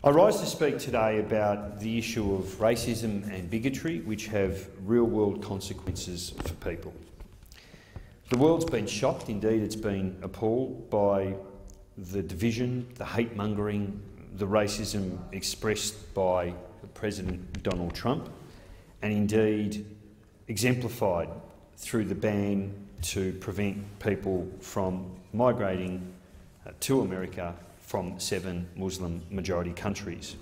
I rise to speak today about the issue of racism and bigotry, which have real-world consequences for people. The world's been shocked, indeed it's been appalled by the division, the hate-mongering, the racism expressed by President Donald Trump, and indeed exemplified through the ban to prevent people from migrating to America from 7 Muslim-majority countries.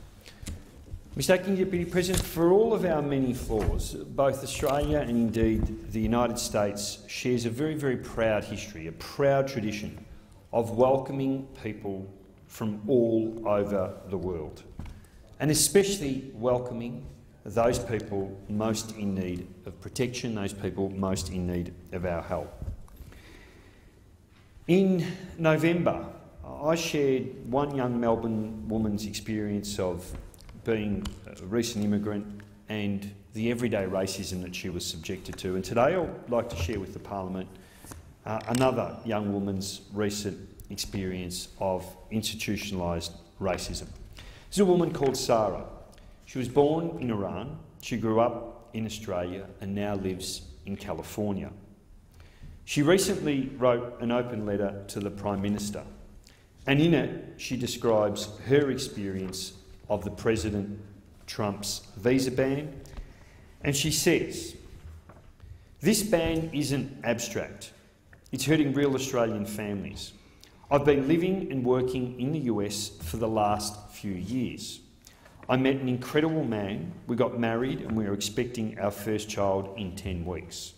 Mr Acting Deputy President, for all of our many flaws, both Australia and indeed the United States shares a very, very proud history, a proud tradition of welcoming people from all over the world, and especially welcoming those people most in need of protection, those people most in need of our help. In November, I shared one young Melbourne woman's experience of being a recent immigrant and the everyday racism that she was subjected to. And today I'd like to share with the Parliament another young woman's recent experience of institutionalised racism. This is a woman called Sara. She was born in Iran, she grew up in Australia and now lives in California. She recently wrote an open letter to the Prime Minister, and in it she describes her experience of the President Trump's visa ban, and she says, "This ban isn't abstract. It's hurting real Australian families. I've been living and working in the US for the last few years. I met an incredible man, we got married and we are expecting our first child in 10 weeks.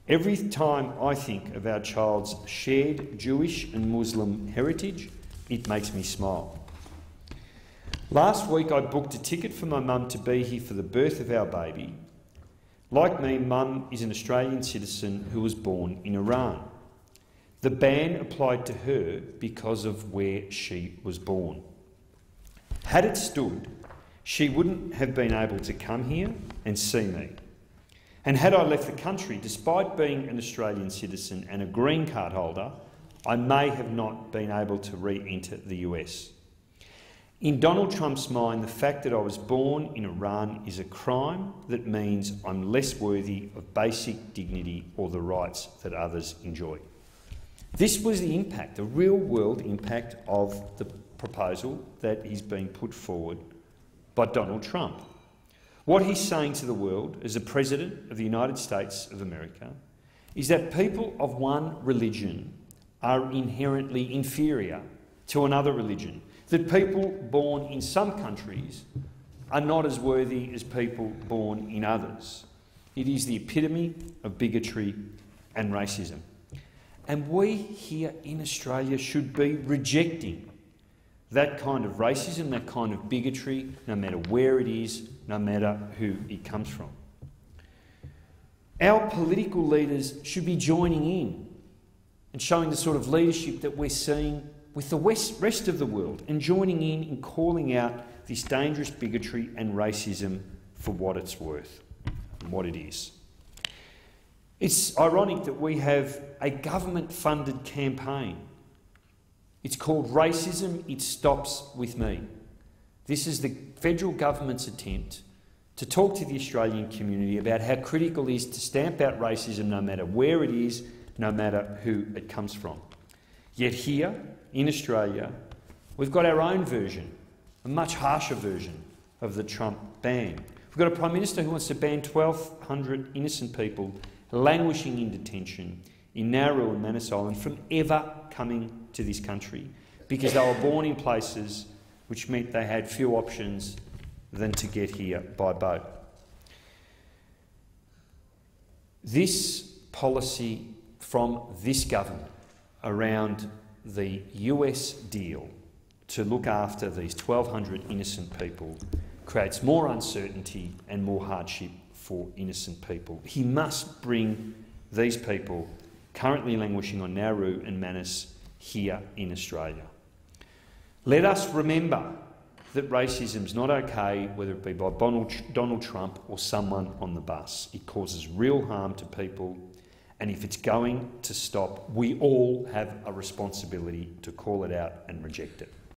Every time I think of our child's shared Jewish and Muslim heritage, it makes me smile. Last week I booked a ticket for my mum to be here for the birth of our baby. Like me, mum is an Australian citizen who was born in Iran. The ban applied to her because of where she was born. Had it stood, she wouldn't have been able to come here and see me. And had I left the country, despite being an Australian citizen and a green card holder, I may have not been able to re-enter the US. In Donald Trump's mind, the fact that I was born in Iran is a crime that means I'm less worthy of basic dignity or the rights that others enjoy." This was the impact, the real-world impact of the proposal that is being put forward by Donald Trump. What he's saying to the world as the President of the United States of America is that people of one religion are inherently inferior to another religion, that people born in some countries are not as worthy as people born in others. It is the epitome of bigotry and racism. And we here in Australia should be rejecting that kind of racism, that kind of bigotry, no matter where it is, no matter who it comes from. Our political leaders should be joining in and showing the sort of leadership that we're seeing with the rest of the world, and joining in calling out this dangerous bigotry and racism for what it's worth and what it is. It's ironic that we have a government-funded campaign. It's called Racism It Stops With Me. This is the federal government's attempt to talk to the Australian community about how critical it is to stamp out racism no matter where it is, no matter who it comes from. Yet here, in Australia, we've got our own version, a much harsher version of the Trump ban. We've got a Prime Minister who wants to ban 1,200 innocent people languishing in detention in Nauru and Manus Island from ever coming to this country because they were born in places which meant they had few options than to get here by boat. This policy from this government around the US deal to look after these 1,200 innocent people creates more uncertainty and more hardship for innocent people. He must bring these people currently languishing on Nauru and Manus here in Australia. Let us remember that racism is not okay, whether it be by Donald Trump or someone on the bus. It causes real harm to people, and if it's going to stop, we all have a responsibility to call it out and reject it.